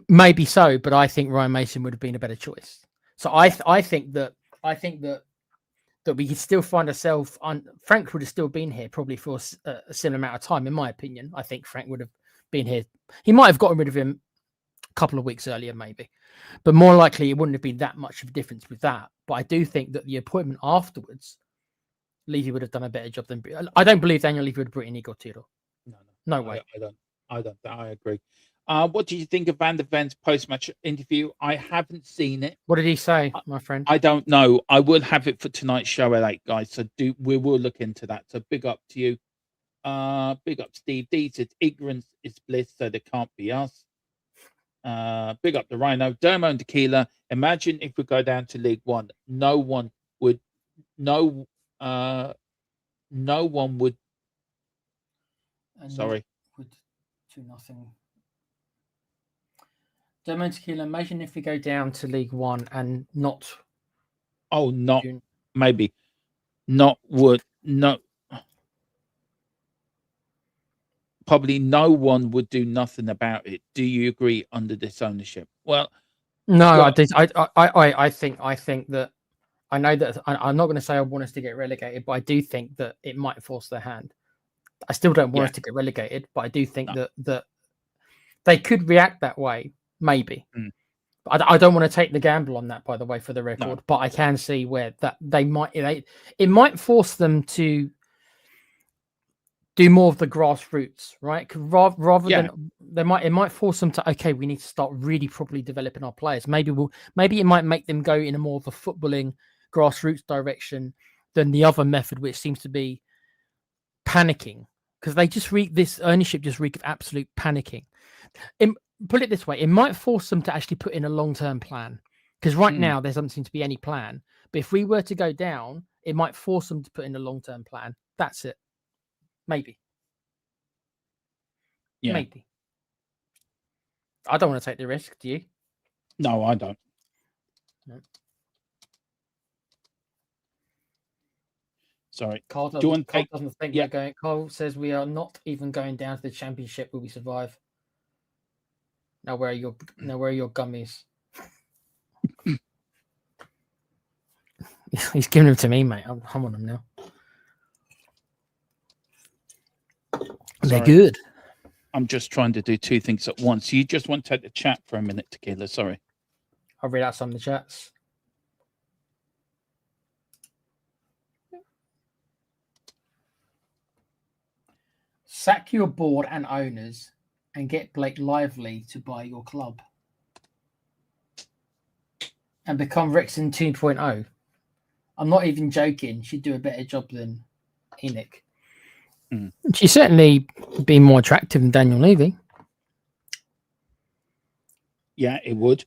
Speaker 3: Maybe so, but I think Ryan Mason would have been a better choice. So I think that we could still find ourselves on. Frank would have still been here probably for a similar amount of time, in my opinion. I think Frank would have been here. He might have gotten rid of him a couple of weeks earlier, maybe, but more likely it wouldn't have been that much of a difference with that. But I do think that the appointment afterwards, Levy would have done a better job than. I don't believe Daniel Levy would have brought in Igor Tudor. No way.
Speaker 2: I don't. I agree. What did you think of Van der Ven's post-match interview? I haven't seen it.
Speaker 3: What did he say, my friend?
Speaker 2: I don't know. I will have it for tonight's show at 8, guys. So we will look into that. So big up to you. Big up Steve D. Said ignorance is bliss, so they can't be us. Big up the Rhino. Dermo and Tequila. Imagine if we go down to League One. No one would. Sorry.
Speaker 3: Would 2-0. Dermo and Tequila. Imagine if we go down to League One and not.
Speaker 2: Oh, not maybe. Not would. No. Probably no one would do nothing about it. Do you agree under this ownership? Well,
Speaker 3: no, I think that I know that I'm not going to say I want us to get relegated, but I do think that it might force their hand. I still don't want us to get relegated, but I do think that they could react that way, maybe. I don't want to take the gamble on that, by the way, for the record. But I can see where that it might force them to do more of the grassroots, right? Rather than it might force them to we need to start really properly developing our players. Maybe it might make them go in a more of a footballing grassroots direction than the other method, which seems to be panicking, because this ownership just reek of absolute panicking. Put it this way, it might force them to actually put in a long-term plan, because right now there doesn't seem to be any plan. But if we were to go down, it might force them to put in a long-term plan. That's it. Maybe. Yeah. Maybe. I don't want to take the risk. Do you?
Speaker 2: No, I don't.
Speaker 3: No.
Speaker 2: Sorry.
Speaker 3: Carl doesn't think we're going. Carl says we are not even going down to the Championship. Will we survive? Now where are your gummies? He's giving them to me, mate. I'm on them now. They're good.
Speaker 2: I'm just trying to do two things at once. You just want to take the chat for a minute, Tequila. Sorry.
Speaker 3: I'll read out some of the chats. Sack your board and owners and get Blake Lively to buy your club. And become Wrexham 2.0. I'm not even joking. She'd do a better job than Enoch.
Speaker 4: She'd certainly be more attractive than Daniel Levy.
Speaker 2: Yeah, it would.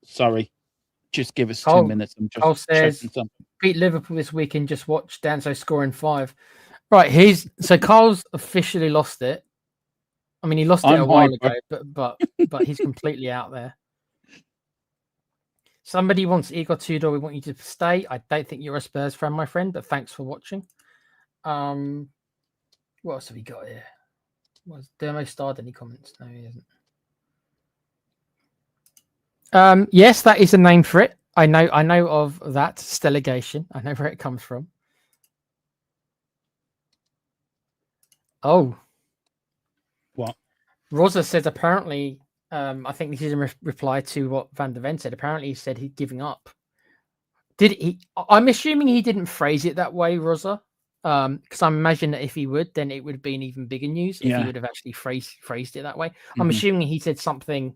Speaker 2: Sorry. Just give us 2 minutes. I'm just checking something.
Speaker 3: Beat Liverpool this weekend. Just watch Danso scoring 5. Right, so Carl's officially lost it. I mean, he lost it a while ago, but he's completely out there. Somebody wants Igor Tudor. We want you to stay. I don't think you're a Spurs fan, my friend, but thanks for watching. What else have we got here? Was Dermo starred any comments? No, he hasn't. Yes, that is a name for it. I know of that stelligation. I know where it comes from. Oh,
Speaker 2: what?
Speaker 3: Rosa says apparently. I think this is in reply to what Van der Ven said. Apparently, he said he'd giving up. Did he? I'm assuming he didn't phrase it that way, Rosa. Because I imagine that if he would, then it would have been even bigger news if he would have actually phrased it that way. I'm assuming he said something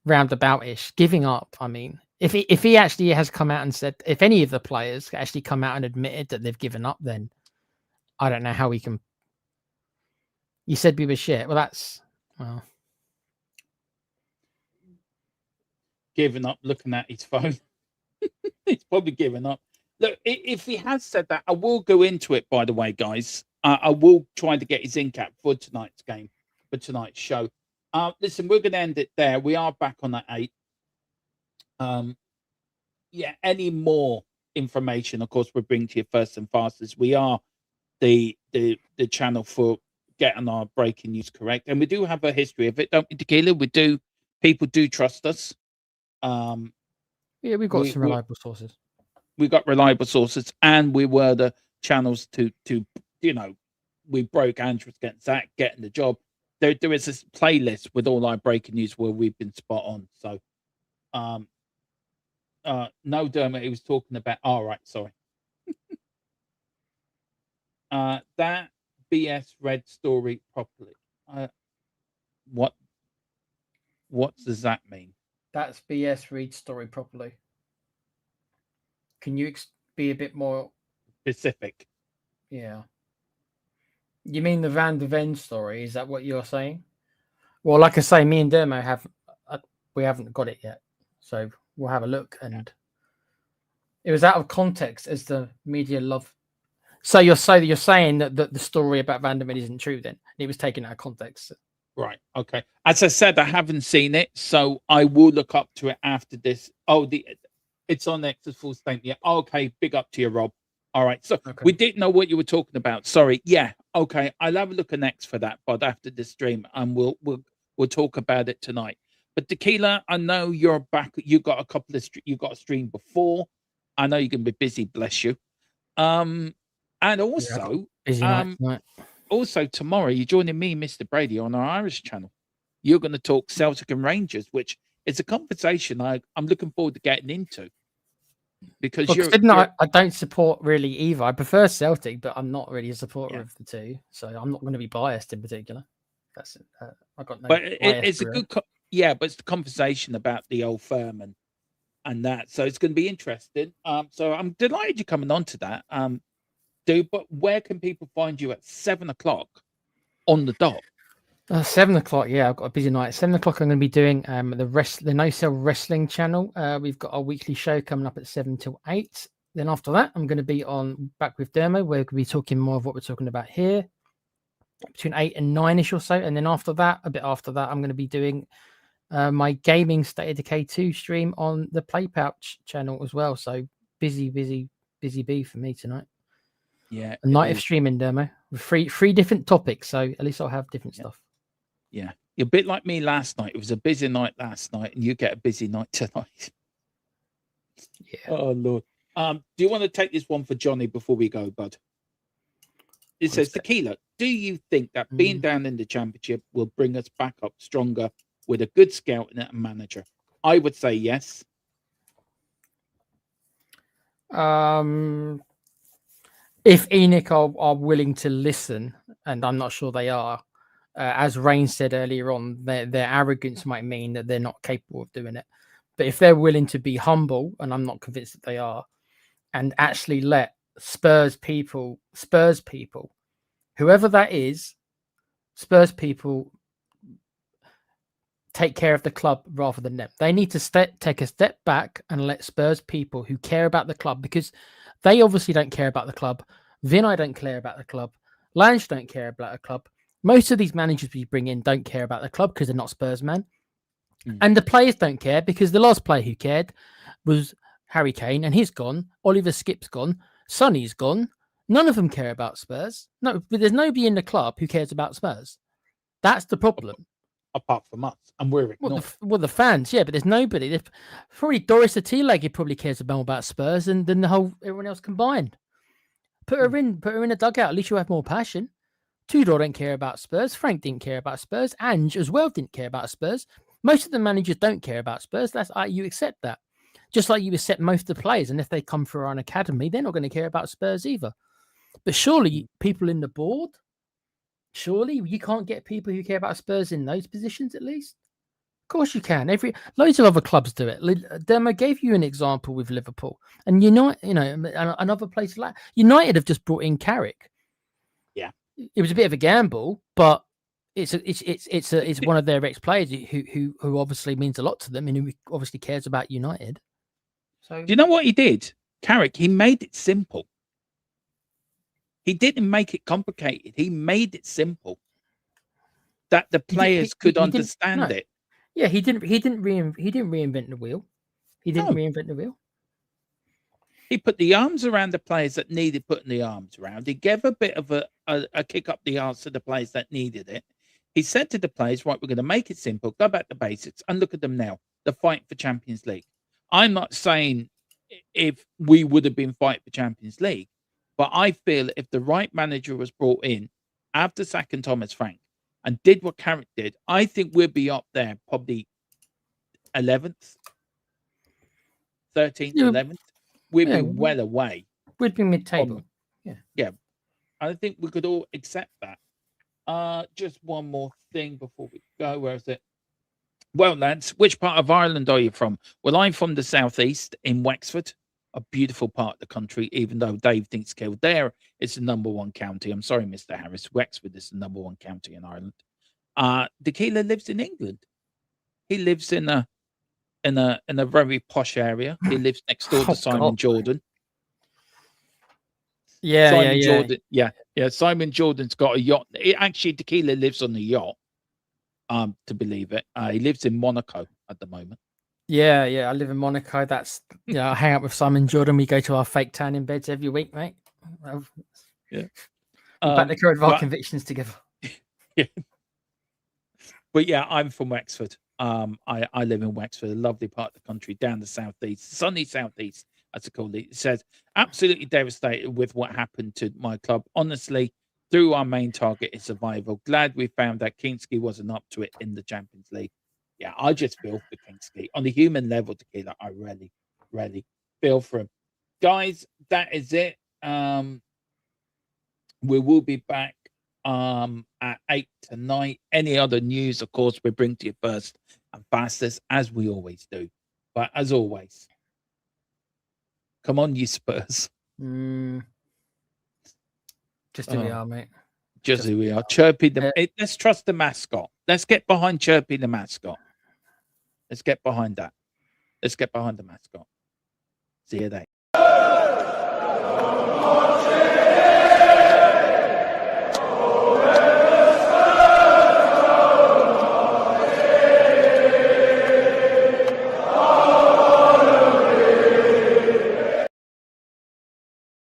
Speaker 3: roundabout-ish, giving up. I mean, if he actually has come out and said, if any of the players actually come out and admitted that they've given up, then I don't know how we can. You said we were shit. Well,
Speaker 2: giving up, looking at his phone. He's probably given up. Look, if he has said that, I will go into it, by the way, guys. I will try to get his in cap for tonight's game, for tonight's show. Listen, we're going to end it there. We are back on at 8. Any more information, of course, we'll bring to you first and fastest. We are the channel for getting our breaking news correct, and we do have a history of it, don't we, Tequila? People do trust us.
Speaker 3: We've got some reliable sources.
Speaker 2: We've got reliable sources, and we were the channels to we broke Andrews against Zach getting the job. There is this playlist with all our breaking news where we've been spot on. So no, Dermot, he was talking about sorry. That BS read story properly. What does that mean?
Speaker 3: That's BS read story properly. Can you be a bit more
Speaker 2: specific?
Speaker 3: Yeah. You mean the Van der Ven story? Is that what you're saying? Well, like I say, me and Dermo we haven't got it yet, so we'll have a look. And it was out of context as the media love. So you're saying that the story about Van der Ven isn't true? Then it was taken out of context.
Speaker 2: Right. Okay. As I said, I haven't seen it, so I will look up to it after this. It's on X's full statement. Yeah. Okay. Big up to you, Rob. All right. So we didn't know what you were talking about. Sorry. Yeah. Okay. I'll have a look at X for that, but after the stream, and we'll talk about it tonight. But Tequila, I know you're back. You got you got a stream before. I know you're gonna be busy. Bless you. And also,
Speaker 3: busy night.
Speaker 2: Also tomorrow, you're joining me, Mr. Brady, on our Irish channel. You're going to talk Celtic and Rangers, which is a conversation I'm looking forward to getting into. Because
Speaker 3: I don't support really either. I prefer Celtic, but I'm not really a supporter of the two, so I'm not going to be biased in particular. That's I got no.
Speaker 2: But it's a good, but it's the conversation about the old firm and that, so it's going to be interesting. So I'm delighted you're coming on to that. But where can people find you at 7:00 on the dot?
Speaker 3: 7:00, yeah, I've got a busy night. 7:00, I'm going to be doing the No Sell Wrestling channel. We've got a weekly show coming up at 7 till 8. Then after that, I'm going to be back with Dermo. We're going to be talking more of what we're talking about here, between 8 and 9ish or so. And then after that, I'm going to be doing my gaming State of Decay 2 stream on the Play Pouch channel as well. So busy bee for me tonight.
Speaker 2: Yeah,
Speaker 3: a night of streaming, Dermo, with three different topics. So at least I'll have different stuff.
Speaker 2: Yeah, you're a bit like me last night. It was a busy night last night, and you get a busy night tonight.
Speaker 3: Yeah.
Speaker 2: Oh Lord. Do you want to take this one for Johnny before we go, bud? It says, Tequila, do you think that being down in the championship will bring us back up stronger with a good scout and a manager? I would say yes.
Speaker 4: if ENIC are willing to listen, and I'm not sure they are, as Rain said earlier on, their arrogance might mean that they're not capable of doing it. But if they're willing to be humble, and I'm not convinced that they are, and actually let Spurs people, whoever that is, Spurs people take care of the club rather than them. They need to take a step back and let Spurs people who care about the club, because they obviously don't care about the club. Vinay don't care about the club. Lange don't care about the club. Most of these managers we bring in don't care about the club because they're not Spurs man. And the players don't care because the last player who cared was Harry Kane, and he's gone. Oliver Skip's gone. Sonny's gone. None of them care about Spurs. No, but there's nobody in the club who cares about Spurs. That's the problem.
Speaker 2: Apart from us, and we're ignored.
Speaker 4: Well, the fans, yeah, but there's nobody. There's probably Doris Atilegui probably cares about Spurs than the whole everyone else combined. Put her in a dugout. At least you have more passion. Tudor don't care about Spurs. Frank didn't care about Spurs. Ange as well didn't care about Spurs. Most of the managers don't care about Spurs. That's you accept that. Just like you accept most of the players, and if they come through an academy, they're not going to care about Spurs either. But surely people in the board, surely you can't get people who care about Spurs in those positions at least. Of course you can. Loads of other clubs do it. Demo gave you an example with Liverpool, and another place like United have just brought in Carrick.
Speaker 2: Yeah,
Speaker 4: it was a bit of a gamble, but it's one of their ex-players who obviously means a lot to them, and who obviously cares about United. So,
Speaker 2: do you know what he did, Carrick? He made it simple. He didn't make it complicated. He made it simple that the players could understand it.
Speaker 4: Yeah, he didn't reinvent the wheel. He didn't reinvent the wheel.
Speaker 2: He put the arms around the players that needed putting the arms around. He gave a bit of a kick up the arse to the players that needed it. He said to the players, right, we're going to make it simple, go back to basics, and look at them now. The fight for Champions League. I'm not saying if we would have been fighting for Champions League, but I feel if the right manager was brought in after sacking Thomas Frank and did what Carrick did, I think we'd be up there probably 11th, 13th, 11th. We'd be well away.
Speaker 4: We'd be mid-table.
Speaker 2: Yeah. I think we could all accept that. Just one more thing before we go. Where is it? Well, lads, which part of Ireland are you from? Well, I'm from the southeast in Wexford, a beautiful part of the country, even though Dave thinks Kildare is the #1 county. I'm sorry, Mr. Harris. Wexford is the #1 county in Ireland. Tequila lives in England. He lives in a very posh area. He lives next door to Simon Jordan.
Speaker 4: Jordan.
Speaker 2: Yeah. Simon Jordan's got a yacht. Actually, Tequila lives on the yacht. To believe it, he lives in Monaco at the moment.
Speaker 4: Yeah. I live in Monaco. That's I hang out with Simon Jordan. We go to our fake tanning beds every week, mate.
Speaker 2: Yeah.
Speaker 4: Back the current of our convictions together.
Speaker 2: Yeah. But yeah, I'm from Wexford. I live in Wexford, a lovely part of the country, down the southeast, sunny southeast, as I call it. It says, absolutely devastated with what happened to my club. Honestly, through our main target is survival. Glad we found that Kingsley wasn't up to it in the Champions League. Yeah, I just feel for Kingsley. On the human level, Tequila, I really, really feel for him. Guys, that is it. We will be back at 8 tonight. Any other news, of course, we bring to you first and fastest, as we always do. But as always, come on, you Spurs.
Speaker 4: Just who we are, mate.
Speaker 2: Just who we are. Chirpy the let's trust the mascot. Let's get behind Chirpy the mascot. Let's get behind that. Let's get behind the mascot. See you there.